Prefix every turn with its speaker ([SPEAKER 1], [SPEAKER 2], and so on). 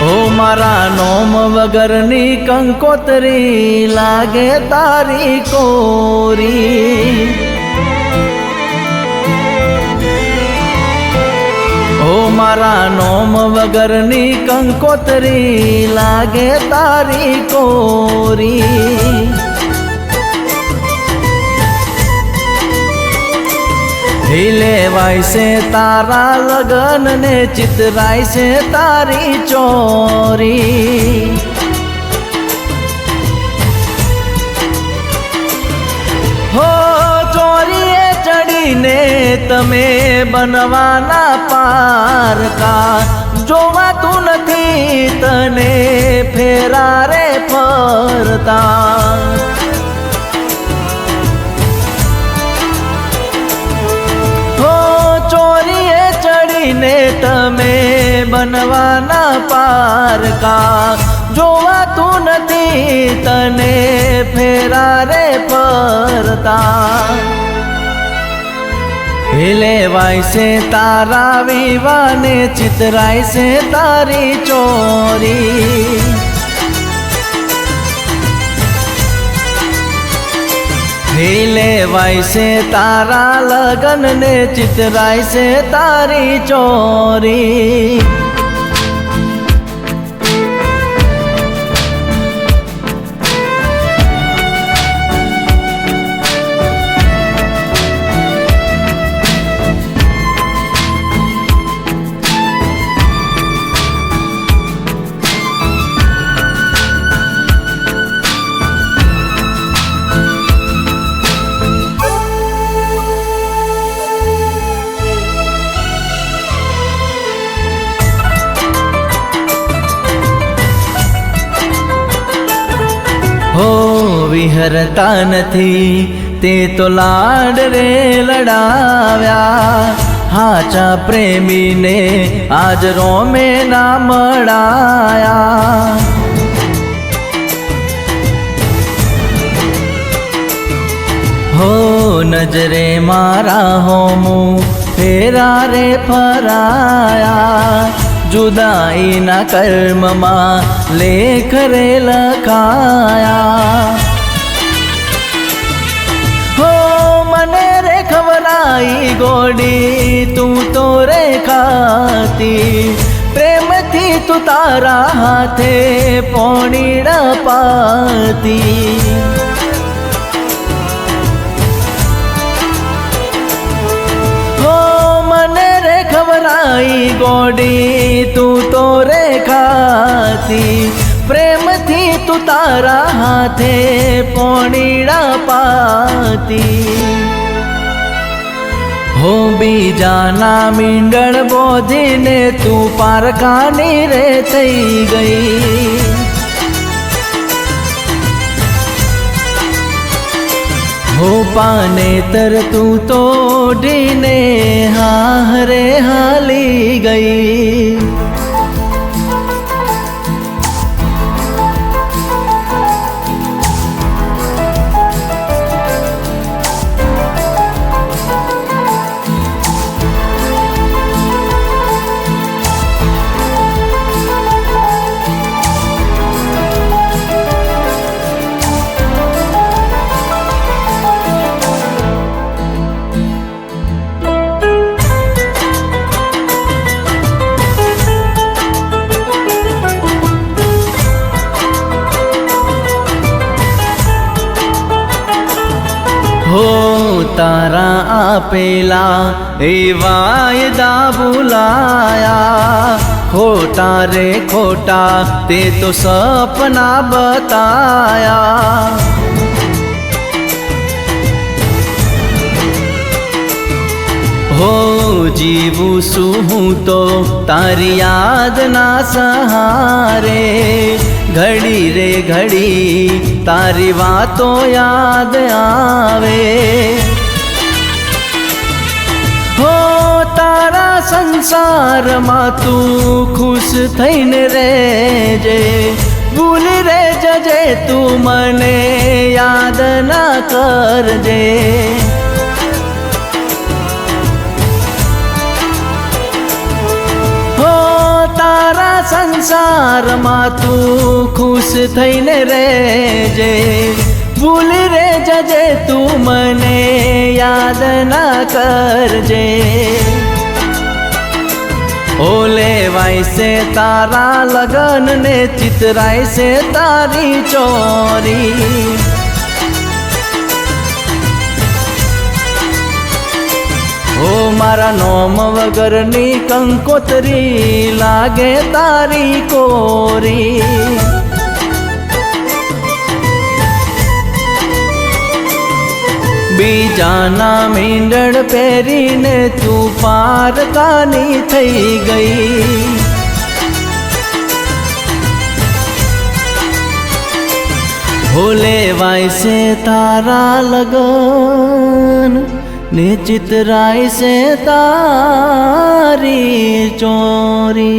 [SPEAKER 1] ઓ મારા નોમ વગરની કંકોત્રી લાગે તારી કોરી, ઓ મારા નોમ વગરની કંકોત્રી લાગે તારી કોરી। લેવાય છે તારા લગન ને ચિતરાય છે તારી ચોરી, હો ચોરીએ ચડીને તમે બનવાના પારકા, જોવાતું નથી તને ફેરા રે ફરતા। ચોરીએ ચડીને તમે બનવાના પારકા, જોવાતું નથી તને ફેરા રે ફરતા। લેવાય છે તારા વિવાને ચિતરાય છે તારી ચોરી, લેવાય છે તારા લગન ને ચિતરાય છે તારી ચોરી। હો વિહરતા નથી તે તો લાડ રે લડાવ્યા, હાચા પ્રેમીને આજ રોમે ના મળાયા। હો નજરે મારા હોમું ફેરા રે ફરાયા, जुदाईना कर्म में लेख रे लखाया। हो मने रे खबराई गोडी तू तो रे खाती, प्रेम थी तू तारा हाथे पोणीड़ा पाती। खबराई गोडी तू तो रे खाती, प्रेम थी तू तारा हाथे पोणीड़ा पाती। हो बीजाना मींडण बोधी ने तू पारकानी रे थई गई। हो पाने तर तू तो ढीने हारे हाली गई। हो तारा आपेला ए वायदा बुलाया, खोटा रे खोटा ते तो सपना बताया। हो जीवू सुहू तो तारी याद ना सहारे, घड़ी रे घड़ी तारी बातों याद आवे। हो तारा संसार मा तू खुश थईने रेजे, भूल रे जजे तू मने याद ना करजे। સંસારમાં તું ખુશ થઈને રહેજે, ભૂલી રે જજે તું મને યાદ ના કરજે। ઓ લેવાય છે તારા લગન ને ચિતરાય છે તારી ચોરી। ઓ મારા નોમ વગરની કંકોત્રી લાગે તારી કોરી। બીજાના મીંડળ પહેરીને તું પારકાની થઈ ગઈ। હો લેવાય છે તારા લગન ને ચિતરાય છે તારી ચોરી।